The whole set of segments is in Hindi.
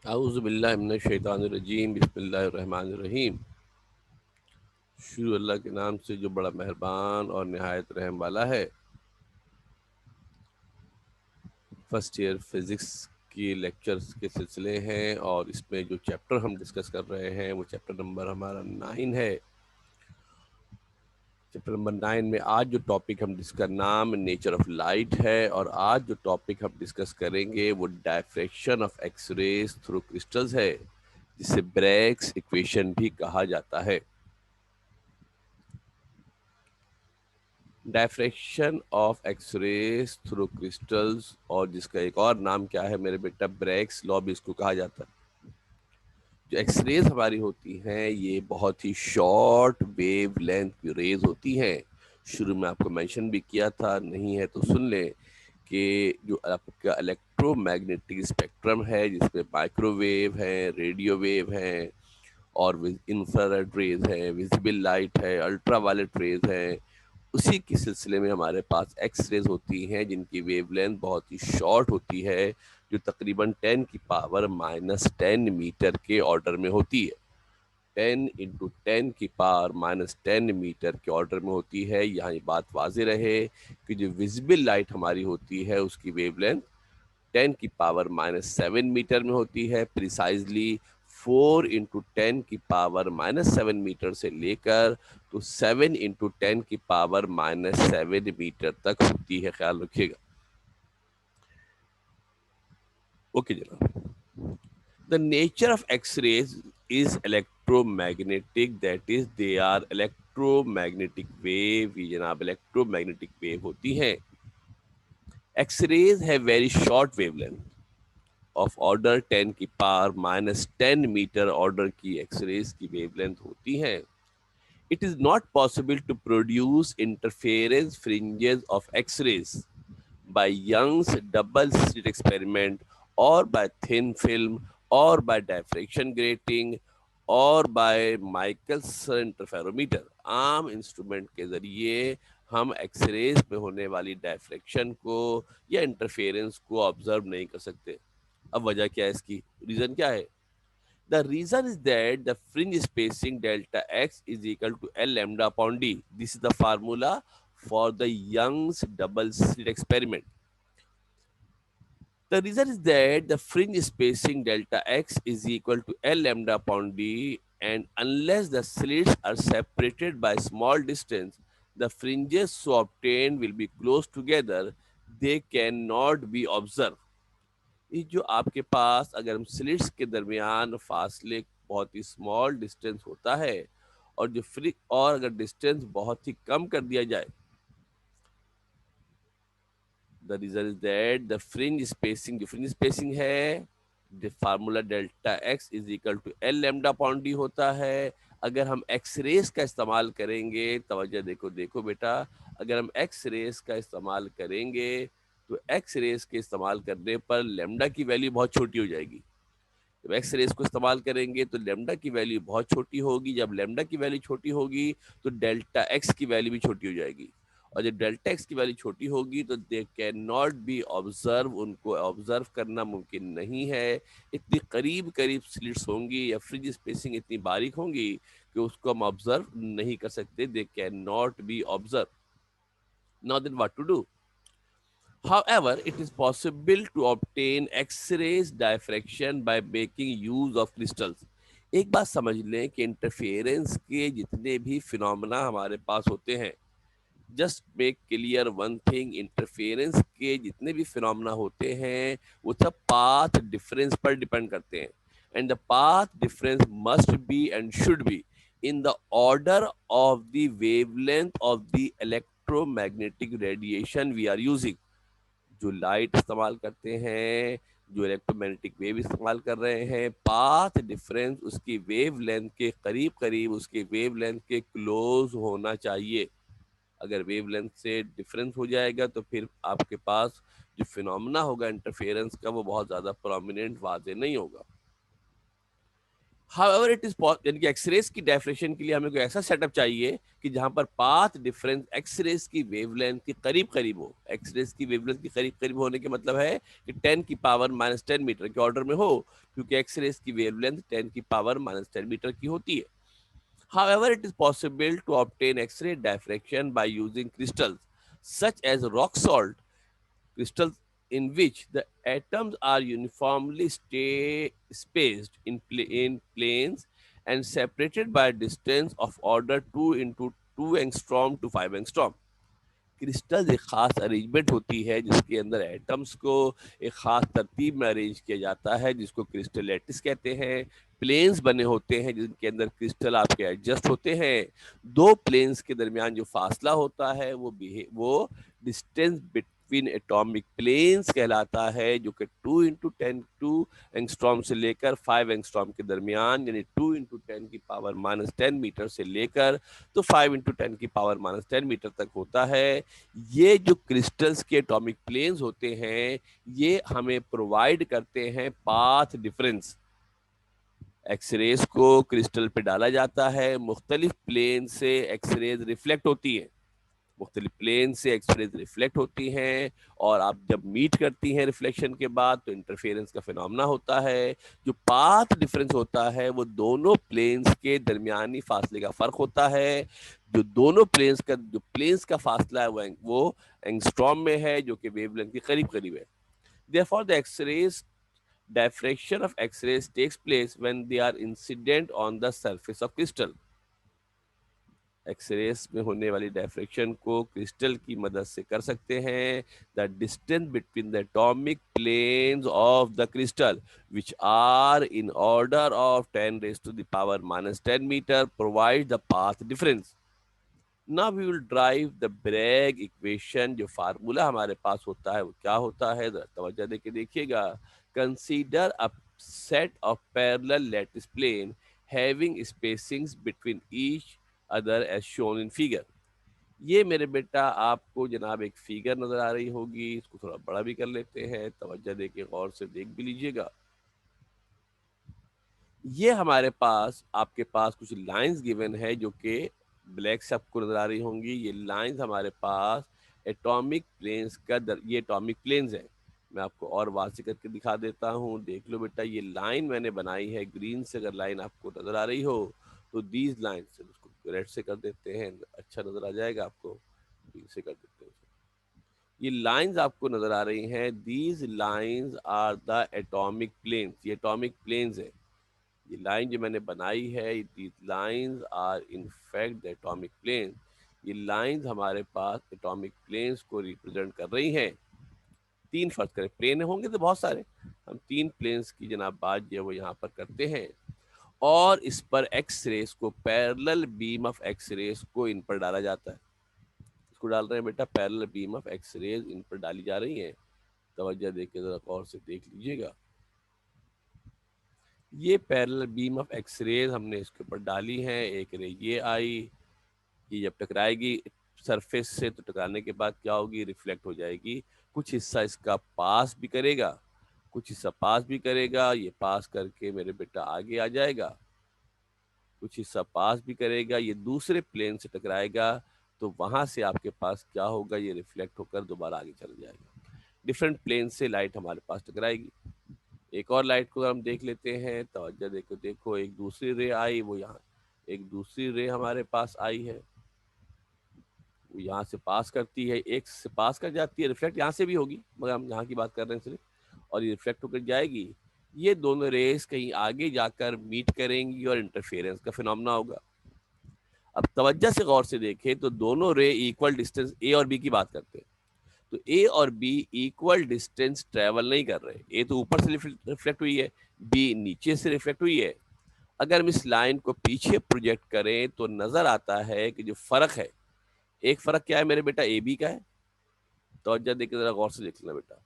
औज़ु बिल्लाहि मिनश शैतानिर रजीम बिस्मिल्लाहिर रहमानिर रहीम। शुरू अल्लाह के नाम से जो बड़ा मेहरबान और निहायत रहम वाला है। फर्स्ट ईयर फिज़िक्स की लेक्चर्स के सिलसिले हैं और इसमें जो चैप्टर हम डिस्कस कर रहे हैं वो चैप्टर नंबर हमारा 9 है। चैप्टर नंबर 9 में आज जो टॉपिक हम डिस्कस नाम नेचर ऑफ लाइट है और आज जो टॉपिक हम डिस्कस करेंगे वो diffraction of x rays through crystals है, जिसे ब्रैग्स इक्वेशन भी कहा जाता है। Diffraction of x rays through crystals, और जिसका एक और नाम क्या है मेरे बेटा, ब्रैग्स लॉ भी इसको कहा जाता है। जो एक्स रेज हमारी होती हैं ये बहुत ही शॉर्ट वेव लेंथ की रेज होती हैं। शुरू में आपको मेंशन भी किया था, नहीं है तो सुन लें कि जो आपका इलेक्ट्रोमैग्नेटिक स्पेक्ट्रम है जिसमें माइक्रोवेव है, रेडियो वेव है और इंफ्रारेड रेज है, विजिबल लाइट है, अल्ट्रावायलेट रेज है, उसी के सिलसिले में हमारे पास एक्स रेज होती हैं जिनकी वेवलेंथ बहुत ही शॉर्ट होती है, जो तकरीबन 10⁻⁻10 मीटर के ऑर्डर में होती है। 10 × 10⁻⁻10 मीटर के ऑर्डर में होती है। यहाँ ये बात वाज़ेह रहे कि जो विजिबल लाइट हमारी होती है उसकी वेवलेंथ 10⁻⁻7 मीटर में होती है। प्रिसाइजली 4 × 10⁻⁻7 मीटर से लेकर तो 7 × 10⁻⁻7 मीटर तक होती है, ख्याल रखिएगा। ओके जनाब। The nature of x rays is electromagnetic, that is they are electromagnetic wave. ये जनाब इलेक्ट्रोमैग्नेटिक वेव होती हैं। एक्स रेज है very short wavelength of order 10⁻⁻10 metre order की एक्सरेज की वेवलेंथ होती हैं। It is not possible to produce interference fringes of X-rays by Young's double slit experiment or by thin film or by diffraction grating और by Michelson interferometer। आम इंस्ट्रूमेंट के जरिए हम एक्सरेज में होने वाली डायफ्रैक्शन को या इंटरफेरेंस को ऑब्जर्व नहीं कर सकते। अब वजह क्या है, इसकी रीजन क्या है? The reason is that the fringe spacing delta x is equal to L lambda upon d. This is the formula for the Young's double slit experiment. The reason is that the fringe spacing delta x is equal to L lambda upon d, and unless the slits are separated by small distance, the fringes so obtained will be close together. They cannot be observed. ये जो आपके पास अगर हम स्लिट्स के दरमियान फासले बहुत ही स्मॉल डिस्टेंस होता है और जो फ्री और अगर डिस्टेंस बहुत ही कम कर दिया जाए, the result is that the fringe spacing, जो फ्रिंज स्पेसिंग है, formula delta X is equal to L lambda upon D होता है। अगर हम एक्स रेस का इस्तेमाल करेंगे, तवज्जो देखो देखो बेटा, अगर हम एक्स रेस का इस्तेमाल करेंगे तो एक्स रेस के इस्तेमाल करने पर लेमडा की वैल्यू बहुत छोटी हो जाएगी। जब एक्स रेस को इस्तेमाल करेंगे तो लेमडा की वैल्यू बहुत छोटी होगी। जब लेमडा की वैल्यू छोटी होगी तो डेल्टा एक्स की वैल्यू भी छोटी हो जाएगी, और जब डेल्टा एक्स की वैल्यू छोटी होगी तो दे कैन नॉट बी ऑब्जर्व, उनको ऑब्जर्व करना मुमकिन नहीं है। इतनी करीब करीब स्लिट्स होंगी या फ्रिज स्पेसिंग इतनी बारीक होंगी कि उसको हम ऑब्जर्व नहीं कर सकते। They can not be observe. Now then what to do? However, it is possible to obtain X-rays diffraction by making use of crystals. एक बात समझ लें कि इंटरफेरेंस के जितने भी फिनोमेना हमारे पास होते हैं, just make clear one thing, interference के जितने भी फिनोमेना होते हैं वो सब पाथ डिफरेंस पर डिपेंड करते हैं, and the path difference must be and should be in the order of the wavelength of the electromagnetic radiation we are using. जो लाइट इस्तेमाल करते हैं, जो इलेक्ट्रोमैग्नेटिक वेव इस्तेमाल कर रहे हैं, पाथ डिफरेंस उसकी वेव लेंथ के करीब करीब, उसके वेव लेंथ के क्लोज होना चाहिए। अगर वेव लेंथ से डिफरेंस हो जाएगा तो फिर आपके पास जो फिनोमेना होगा इंटरफेरेंस का वो बहुत ज़्यादा प्रोमिनेंट वाजे नहीं होगा। हाउएवर इट इज यानी कि एक्सरेज की डेफिनेशन के लिए हमें कोई ऐसा सेटअप चाहिए कि जहां पर पाथ डिफरेंस एक्सरेज की वेवलेंथ के करीब करीब हो। एक्सरेज की वेवलेंथ के करीब करीब होने के मतलब है कि 10 की पावर -10 मीटर के ऑर्डर में हो, क्योंकि एक्सरेज की वेवलेंथ 10 की पावर -10 मीटर की होती है। However, it is possible to obtain X-ray diffraction by using crystals such as rock salt, crystals in which the atoms are uniformly spaced in planes and separated by a distance of order 2 into 2 angstrom to 5 angstrom. Crystal एक खास अरेंजमेंट होती है जिसके अंदर एटम्स को एक खास तरतीब में अरेंज किया जाता है, जिसको क्रिस्टल लैटिस कहते हैं। प्लेन्स बने होते हैं जिनके अंदर क्रिस्टल आपके एडजस्ट होते हैं। दो प्लेन्स के दरमियान जो फासला होता है वो डिस्टेंस बिटवीन एटॉमिक प्लेन्स कहलाता है, जो कि 2 × 10 एंगस्ट्रॉम से लेकर 5 एंगस्ट्रॉम के दरमियान, यानी 2 × 10 की पावर -10 मीटर से लेकर तो 5 × 10 की पावर -10 मीटर तक होता है। ये जो क्रिस्टल्स के एटॉमिक प्लेन्स होते हैं, ये हमें प्रोवाइड करते हैं पाथ डिफरेंस। एक्सरेज को क्रिस्टल पे डाला जाता है, मुख्तलिफ प्लेन से एक्सरेज रिफ्लेक्ट होती है, मुख्तलिफ प्लेन से एक्सरेज रिफ्लेक्ट होती हैं, और आप जब मीट करती हैं रिफ्लेक्शन के बाद तो इंटरफेरेंस का फिनोमेना होता है। जो पाथ डिफरेंस होता है वो दोनों प्लेन्स के दरमियानी फासले का फर्क होता है। जो दोनों प्लेन्स का फासला है वो एंगस्ट्रॉम में है, जो कि वेवलेंथ के करीब करीब है। Therefore, the X-rays diffraction of X-rays takes place when they are incident on the surface of crystal. X-rays में होने वाली डायफ्रेक्शन को क्रिस्टल की मदद से कर सकते हैं। The distance between the atomic planes of the crystal which are in order of 10⁻⁻10 metre provide the path difference. Now we will drive the Bragg equation. जो फार्मूला हमारे पास होता है वो क्या होता है, तवज्जो देके देखिएगा। Consider a set of parallel lattice plane having spacings between each other as shown in figure. ये मेरे बेटा आपको जनाब एक फिगर नजर आ रही होगी, इसको थोड़ा बड़ा भी कर लेते हैं, तवज्जो देके गौर से देख भी लीजिएगा। ये हमारे पास आपके पास कुछ लाइंस गिवन है जो कि ब्लैक से आपको नजर आ रही होंगी। ये लाइंस हमारे पास एटॉमिक प्लेन्स ये एटॉमिक प्लेन्स हैं। मैं आपको और वाज़ेह करके दिखा देता हूँ, देख लो बेटा। ये लाइन मैंने बनाई है ग्रीन से, अगर लाइन आपको नजर आ रही हो तो दीज लाइन से, उसको रेड से कर देते हैं, अच्छा नजर आ जाएगा आपको। ग्रीन से कर देते हैं। ये लाइंस आपको नजर आ रही हैं, these lines are the atomic planes. ये एटॉमिक प्लेन्स है। ये लाइन जो मैंने बनाई है, these lines are in fact the atomic plane. ये लाइंस हमारे पास एटॉमिक प्लेन्स को रिप्रेजेंट कर रही हैं। तीन फर्ज करें, प्लेन होंगे तो बहुत सारे, हम तीन प्लेन्स की जनाब बात जो है वो यहाँ पर करते हैं। और इस पर एक्स रेस को, parallel beam of X rays को इन पर डाला जाता है। इसको डाल रहे हैं बेटा, parallel beam of x rays इन पर डाली जा रही है। तवज्जो देके जरा गौर से देख लीजिएगा। ये parallel beam of x rays हमने इसके ऊपर डाली है। एक रे ये आई, ये जब टकराएगी सरफेस से तो टकराने के बाद क्या होगी, रिफ्लेक्ट हो जाएगी। कुछ हिस्सा इसका पास भी करेगा, कुछ हिस्सा पास भी करेगा, ये पास करके मेरे बेटा आगे आ जाएगा। कुछ हिस्सा पास भी करेगा, ये दूसरे प्लेन से टकराएगा, तो वहां से आपके पास क्या होगा, ये रिफ्लेक्ट होकर दोबारा आगे चल जाएगा। डिफरेंट प्लेन से लाइट हमारे पास टकराएगी। एक और लाइट को हम देख लेते हैं, तवज्जो देखो, देखो एक दूसरी रे आई, वो यहाँ एक दूसरी रे हमारे पास आई है, वो यहाँ से पास करती है, एक से पास कर जाती है, रिफ्लेक्ट यहाँ से भी होगी, मगर हम यहाँ की बात कर रहे हैं सिर्फ, और ये रिफ्लेक्ट होकर जाएगी। ये दोनों रेस कहीं आगे जाकर मीट करेंगी और इंटरफेरेंस का फिनोमेना होगा। अब तवज्जो से गौर से देखें तो दोनों रे इक्वल डिस्टेंस ए और बी की बात करते हैं, तो ए और बी इक्वल डिस्टेंस ट्रेवल नहीं कर रहे। ए तो ऊपर से रिफ्लेक्ट हुई है, बी नीचे से रिफ्लेक्ट हुई है। अगर हम इस लाइन को पीछे प्रोजेक्ट करें तो नजर आता है कि जो फर्क है, एक फर्क क्या है मेरे बेटा, ए बी का है। तो देखिए जरा गौर से देख लेना बेटा,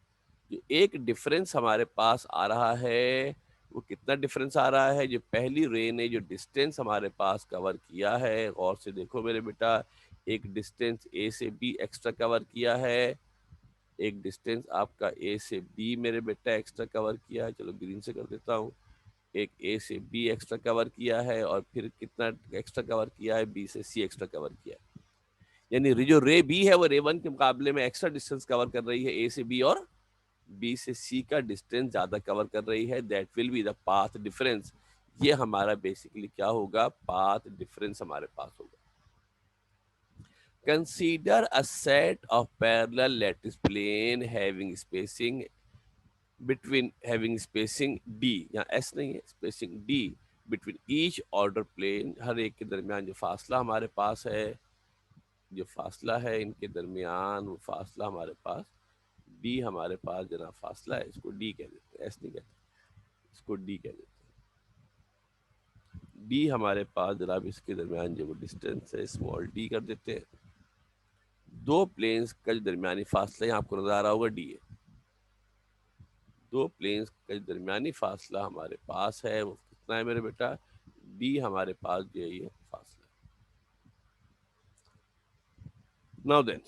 जो एक डिफरेंस हमारे पास आ रहा है वो कितना डिफरेंस आ रहा है। जो पहली रे ने जो डिस्टेंस हमारे पास कवर किया है, गौर से देखो मेरे बेटा, एक डिस्टेंस ए से बी एक्स्ट्रा कवर किया है, एक डिस्टेंस आपका ए से बी मेरे बेटा एक्स्ट्रा कवर किया है। चलो ग्रीन से कर देता हूँ। एक ए से बी एक्स्ट्रा कवर किया है और फिर कितना एक्स्ट्रा कवर किया है, बी से सी एक्स्ट्रा कवर किया है। यानी जो रे बी है वो रे वन के मुकाबले में एक्स्ट्रा डिस्टेंस कवर कर रही है ए से बी, और बी से सी का डिस्टेंस ज्यादा कवर कर रही है। That will be the path difference. ये हमारा बेसिकली क्या होगा, पाथ डिफरेंस हमारे पास होगा। Consider a set of parallel lattice plane having spacing between having spacing d, यहाँ एस नहीं है, spacing d between each order plane. हर एक के दरमियान जो फासला हमारे पास है, जो फासला है इनके दरमियान, वो फासला हमारे पास डी, हमारे पास जनाब फासला है, इसको डी कह देते हैं, एस नहीं कहते, इसको डी कह देते हैं। डी हमारे पास जनाब इसके दरमियान जो डिस्टेंस है स्मॉल डी कर देते हैं। दो प्लेन्स का जो दरमियानी फासला यहाँ आपको नजर आ रहा होगा डी है। दो प्लेन्स का जो दरमियानी फासला हमारे पास है वो कितना है मेरे बेटा, डी हमारे पास जो है ये फासला। Now then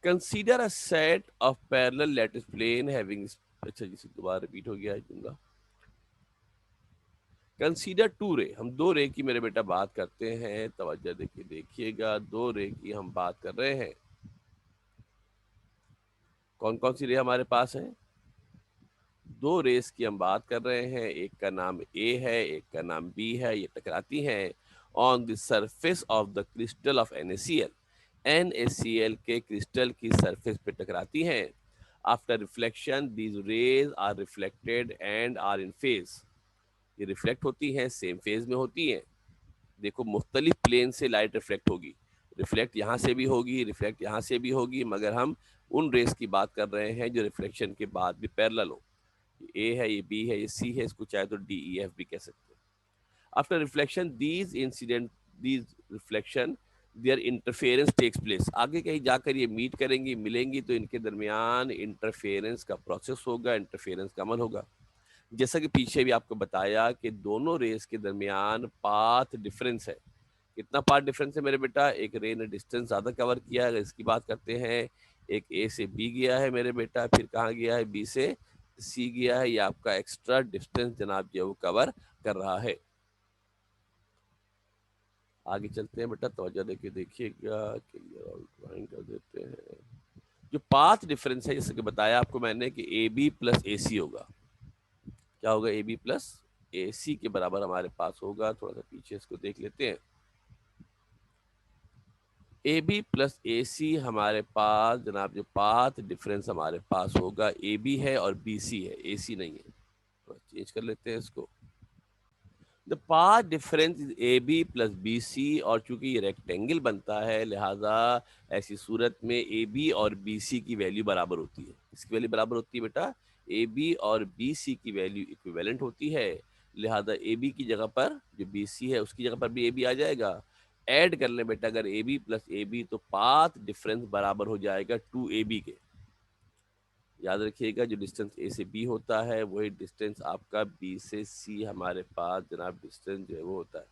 consider a set of parallel lattice plane having, अच्छा जिसे दोबारा रिपीट हो गया है जुमला। कंसीडर टू रे, हम दो रे की मेरे बेटा बात करते हैं, तवज्जो देखिए, देखिएगा दो रे की हम बात कर रहे हैं। कौन कौन सी रे हमारे पास है, दो रेस की हम बात कर रहे हैं, एक का नाम ए है, एक का नाम बी है। ये टकराती हैं on the surface of the crystal of NaCl, NaCl के क्रिस्टल की सरफेस पे टकराती हैं। After reflection these rays are reflected and are in phase, ये रिफ्लेक्ट होती हैं, सेम फेज में होती हैं। देखो मुख्तलिफ प्लेन से लाइट रिफ्लेक्ट होगी, रिफ्लेक्ट यहाँ से भी होगी, रिफ्लेक्ट यहाँ से भी होगी, मगर हम उन रेस की बात कर रहे हैं जो रिफ्लेक्शन के बाद भी पैरेलल हो। ए है, ये बी है, ये सी है, इसको चाहे तो डी ई एफ भी कह सकते हैं। After reflection these reflection their interference takes place, आगे कहीं जाकर ये मीट करेंगी, मिलेंगी, तो इनके दरमियान इंटरफेरेंस का प्रोसेस होगा, इंटरफेरेंस का अमल होगा। जैसा कि पीछे भी आपको बताया कि दोनों रेस के दरमियान पाथ डिफरेंस है। कितना पाथ डिफरेंस है मेरे बेटा, एक रे ने डिस्टेंस ज़्यादा कवर किया है, अगर इसकी बात करते हैं, एक ए से बी गया है मेरे बेटा, फिर कहाँ गया है, बी से सी गया है, ये आपका एक्स्ट्रा डिस्टेंस जनाब जो वो कवर कर रहा है। आगे चलते हैं बेटा, तवज्जो देके देखिएगा, क्लियर और ड्राइंग कर देते हैं। जो पाथ डिफरेंस है, जैसे कि बताया आपको मैंने कि ए बी प्लस ए सी होगा, क्या होगा, ए बी प्लस ए सी के बराबर हमारे पास होगा। थोड़ा सा पीछे इसको देख लेते हैं। ए बी प्लस ए सी हमारे पास जनाब जो पाथ डिफरेंस हमारे पास होगा, ए बी है और बी सी है, ए सी नहीं है। तो चेंज कर लेते हैं इसको। The path difference is A B plus B C, और चूंकि ये रेक्टेंगल बनता है लिहाजा ऐसी सूरत में ए बी और बी सी की वैल्यू बराबर होती है। इसकी वैल्यू बराबर होती है बेटा, ए बी और बी सी की वैल्यू इक्विवेलेंट होती है, लिहाजा ए बी की जगह पर जो बी सी है उसकी जगह पर भी ए बी आ जाएगा। ऐड कर लें बेटा अगर A B plus A B, तो पाथ डिफरेंस बराबर हो जाएगा 2ab के। याद रखिएगा जो डिस्टेंस ए से बी होता है वही डिस्टेंस आपका बी से सी हमारे पास जनाब डिस्टेंस जो है वो होता है।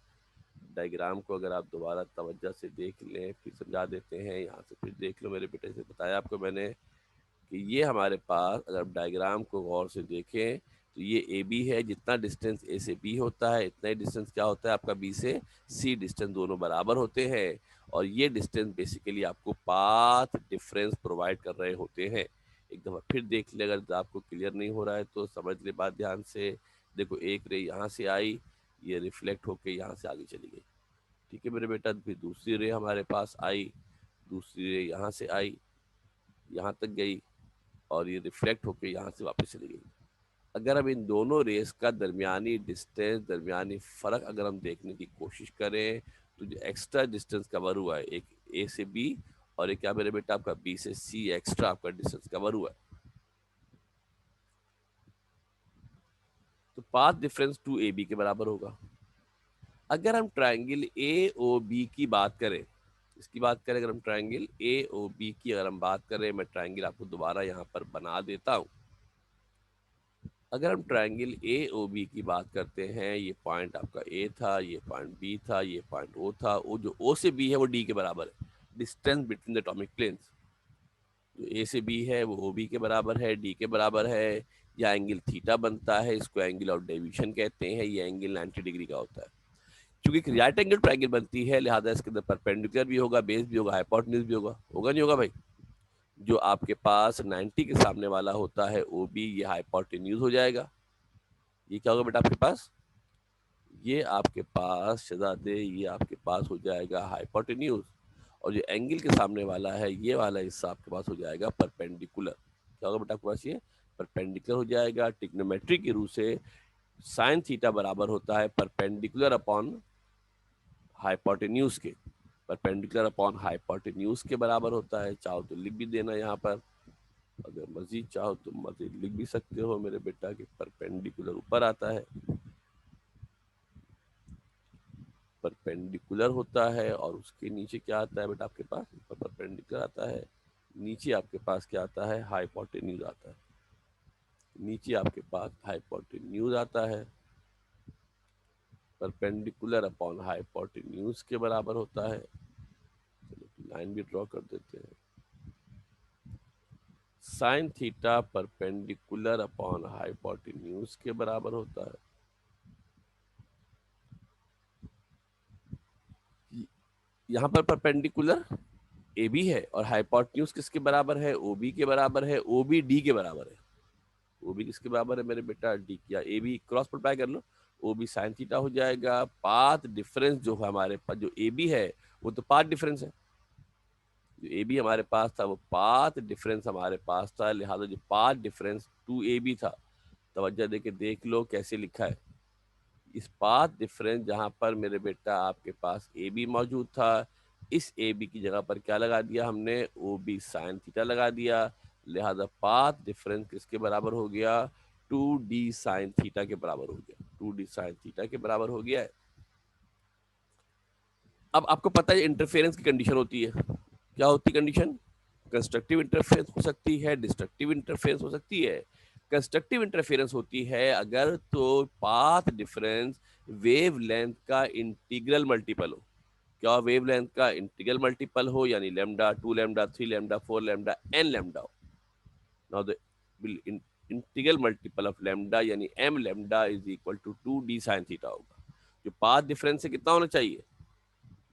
डायग्राम को अगर आप दोबारा तवज्जो से देख लें, फिर समझा देते हैं, यहाँ से फिर देख लो मेरे बेटे से बताया आपको मैंने कि ये हमारे पास अगर आप डायग्राम को गौर से देखें तो ये ए बी है, जितना डिस्टेंस ए से बी होता है इतना ही डिस्टेंस क्या होता है आपका बी से सी, डिस्टेंस दोनों बराबर होते हैं, और ये डिस्टेंस बेसिकली आपको पाथ डिफरेंस प्रोवाइड कर रहे होते हैं। एक दफ़ा फिर देख ले, अगर आपको क्लियर नहीं हो रहा है तो समझ ले बात ध्यान से। देखो एक रे यहाँ से आई, ये रिफ्लेक्ट होके यहाँ से आगे चली गई, ठीक है मेरे बेटा। फिर दूसरी रे हमारे पास आई, दूसरी रे यहाँ से आई, यहाँ तक गई, और ये रिफ्लेक्ट होके यहाँ से वापस चली गई। अगर हम इन दोनों रेस का दरमियानी डिस्टेंस, दरमियानी फ़र्क अगर हम देखने की कोशिश करें, तो जो एक्स्ट्रा डिस्टेंस कवर हुआ है, एक ए से बी और एक क्या मेरे बेटा आपका बी से सी, एक्स्ट्रा आपका डिस्टेंस कवर हुआ है, तो पाथ डिफरेंस 2ab के बराबर होगा। अगर हम ट्राइंगल ए ओ बी की बात करें, इसकी बात करें, अगर हम ट्राइंगल ए ओ बी की अगर हम बात करें, मैं ट्राइंगल आपको दोबारा यहाँ पर बना देता हूँ। अगर हम ट्राइंगल ए ओ बी की बात करते हैं, ये पॉइंट आपका ए था, ये पॉइंट बी था, ये पॉइंट ओ था, वो जो ओ से बी है वो डी के बराबर है, distance between the atomic planes. जो ए से बी है वो ओ बी के बराबर है, डी के बराबर है। या एंगल थीटा बनता है, इसको एंगल ऑफ डेविएशन कहते हैं, ये एंगल 90 डिग्री का होता है। क्योंकि राइट एंगल ट्रायंगल बनती है, लिहाजा इसके अंदर परपेंडिकुलर भी होगा, बेस भी होगा, हाइपोटेन्यूज भी होगा। होगा नहीं होगा भाई? जो आपके पास 90 के सामने वाला होता है ओ बी, ये हाइपोटेन्यूज हो जाएगा। ये क्या होगा बेटा आपके पास? ये आपके पास शहजादे, ये आपके पास हो जाएगा हाइपोटेन्यूज। और जो एंगल के सामने वाला है, ये वाला हिस्सा आपके पास हो जाएगा परपेंडिकुलर। क्या होगा बेटा आपके पास? ये परपेंडिकुलर हो जाएगा। ट्रिग्नोमेट्री की रूह से साइन थीटा बराबर होता है परपेंडिकुलर अपॉन हाइपोटेन्यूज के। परपेंडिकुलर अपॉन हाइपोटेन्यूज के बराबर होता है। चाहो तो लिख भी देना यहाँ पर, अगर मजीद चाहो तो मजीद लिख भी सकते हो मेरे बेटा कि परपेंडिकुलर ऊपर आता है, परपेंडिकुलर होता है, और उसके नीचे क्या आता है बेटा आपके पास? परपेंडिकुलर आता है, नीचे आपके पास क्या आता है? हाइपोटेन्यूज आता है। नीचे आपके पास हाइपोटेन्यूज आता है, परपेंडिकुलर अपॉन हाइपोटेन्यूज के बराबर होता है। चलो लाइन भी ड्रॉ कर देते हैं। Sine theta perpendicular upon hypotenuse के बराबर होता है। यहाँ पर परपेंडिकुलर ए बी है और हाइपोटेन्यूज किसके बराबर है? ओ बी के बराबर है। ओ बी डी के बराबर है। ओ बी किसके बराबर है मेरे बेटा? डी। या ए बी क्रॉस मल्टीप्लाई कर लो, ओ बी साइन थीटा हो जाएगा। पाथ डिफरेंस जो हमारे पास, जो ए बी है वो तो पाथ डिफरेंस है। जो ए बी हमारे पास था वो पाथ डिफरेंस हमारे पास था, लिहाजा जो path difference two A B था, तवज्जो देके देख लो कैसे लिखा है। इस पाथ डिफरेंस जहां पर मेरे बेटा आपके पास ए बी मौजूद था, इस ए बी की जगह पर क्या लगा दिया हमने? ओ बी साइन थीटा लगा दिया। लिहाजा पाथ डिफरेंस किसके बराबर हो गया? 2d साइन थीटा के बराबर हो गया। 2d साइन थीटा के बराबर हो गया है। अब आपको पता है इंटरफेरेंस की कंडीशन होती है। क्या होती कंडीशन? कंस्ट्रक्टिव इंटरफेरेंस हो सकती है, डिस्ट्रक्टिव इंटरफेरेंस हो सकती है। कंस्ट्रक्टिव इंटरफेरेंस होती है अगर तो पाथ डिफरेंस वेव लेंथ का इंटीग्रल मल्टीपल हो। क्या वेव लेंथ का इंटीग्रल मल्टीपल हो, यानी lambda, 2 lambda, 3 lambda, 4 lambda, n lambda हो। Now the integral multiple of lambda यानी m lambda is equal to 2d sine theta होगा। जो पाथ डिफरेंस है कितना होना चाहिए?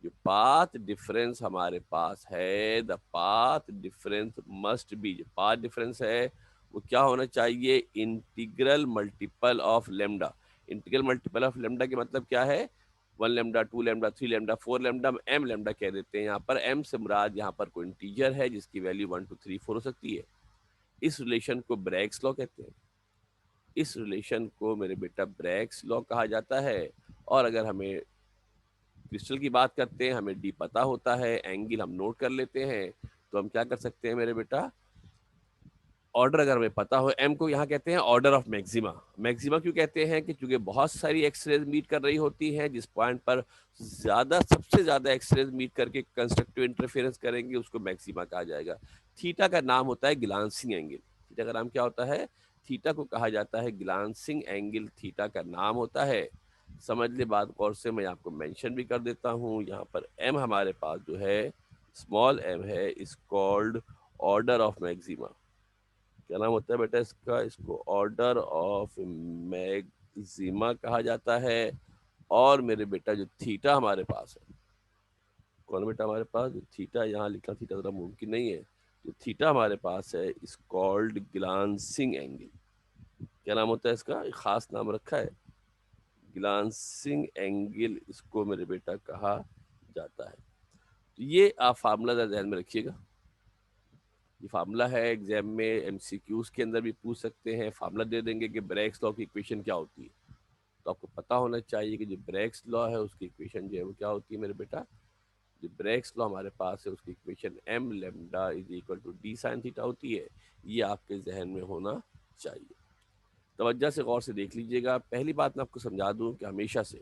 जो पाथ डिफरेंस हमारे पास है, the path difference must be, जो पाथ डिफरेंस है वो क्या होना चाहिए? Integral multiple of lambda. Integral multiple of lambda के मतलब क्या है? 1 lambda, 2 lambda, 3 lambda, 4 lambda, M lambda कह देते हैं। यहाँ पर एम से मुराद यहाँ पर कोई इंटीजर है जिसकी वैल्यू 1 2 3 4 हो सकती है। इस रिलेशन को ब्रैग्स लॉ कहते हैं। इस रिलेशन को मेरे बेटा ब्रैग्स लॉ कहा जाता है। और अगर हमें क्रिस्टल की बात करते हैं, हमें डी पता होता है, एंगल हम नोट कर लेते हैं, तो हम क्या कर सकते हैं मेरे बेटा? ऑर्डर अगर हमें पता हो, एम को यहाँ कहते हैं ऑर्डर ऑफ मैक्सिमा। मैक्सिमा क्यों कहते हैं? कि चूंकि बहुत सारी एक्सरेज मीट कर रही होती हैं, जिस पॉइंट पर सबसे ज्यादा एक्सरेज मीट करके कंस्ट्रक्टिव इंटरफेरेंस करेंगे उसको मैक्सिमा कहा जाएगा। थीटा का नाम होता है ग्लांसिंग एंगल। थीटा का नाम क्या होता है? थीटा को कहा जाता है ग्लांसिंग एंगल, थीटा का नाम होता है। समझ ले बात गौर से, मैं आपको मेंशन भी कर देता हूँ। यहाँ पर एम हमारे पास जो है, स्मॉल एम है, is called order of maxima. क्या नाम होता है बेटा इसका? इसको ऑर्डर ऑफ मैक्सिमा कहा जाता है। और मेरे बेटा जो थीटा हमारे पास है, कौन बेटा हमारे पास जो थीटा, यहाँ लिखना थीटा जरा मुमकिन नहीं है, जो थीटा हमारे पास है इस कॉल्ड ग्लांसिंग एंगल। क्या नाम होता है इसका? एक खास नाम रखा है, ग्लांसिंग एंगल इसको मेरे बेटा कहा जाता है। तो ये आप फार्मूला ध्यान में रखिएगा। ये फार्मूला है, एग्जाम में एमसीक्यूज के अंदर भी पूछ सकते हैं। फार्मूला दे देंगे कि ब्रैग्स लॉ की इक्वेशन क्या होती है, तो आपको पता होना चाहिए कि जो ब्रैग्स लॉ है उसकी इक्वेशन जो है वो क्या होती है मेरे बेटा? जो ब्रैग्स लॉ हमारे पास है उसकी equation M lambda is equal to D sine theta होती है। ये आपके जहन में होना चाहिए। तवज्जो से गौर से देख लीजिएगा। पहली बात मैं आपको समझा दूं कि हमेशा से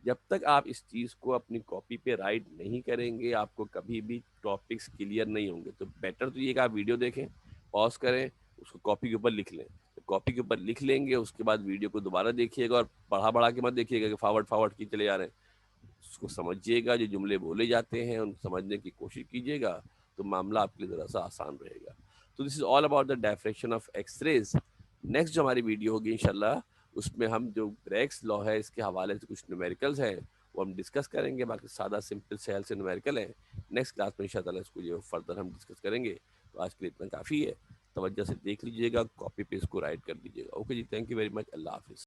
जब तक आप इस चीज़ को अपनी कॉपी पे राइट नहीं करेंगे, आपको कभी भी टॉपिक्स क्लियर नहीं होंगे। तो बेटर तो ये कि आप वीडियो देखें, पॉज करें, उसको कॉपी के ऊपर लिख लें। तो कॉपी के ऊपर लिख लेंगे, उसके बाद वीडियो को दोबारा देखिएगा और बढ़ा बढ़ा के मत देखिएगा कि फॉरवर्ड फॉरवर्ड की चले जा रहे हैं। उसको समझिएगा, जो जुमले बोले जाते हैं उनको समझने की कोशिश कीजिएगा, तो मामला आपके लिए ज़रा सा आसान रहेगा। तो this is all about the diffraction of x rays next जो हमारी वीडियो होगी इंशाल्लाह, उसमें हम जो ब्रैग्स लॉ है इसके हवाले से कुछ न्यूमेरिकल्स हैं वो हम डिस्कस करेंगे, बाकी सादा सिंपल सहल से न्यूमेरिकल है। नेक्स्ट क्लास में इंशाल्लाह इसको जो फर्दर हम डिस्कस करेंगे। तो आज के लिए इतना काफ़ी है, तवज्जो से देख लीजिएगा, कॉपी पेस्ट को राइट कर लीजिएगा। ओके जी, थैंक यू वेरी मच, अल्लाह हाफिज़।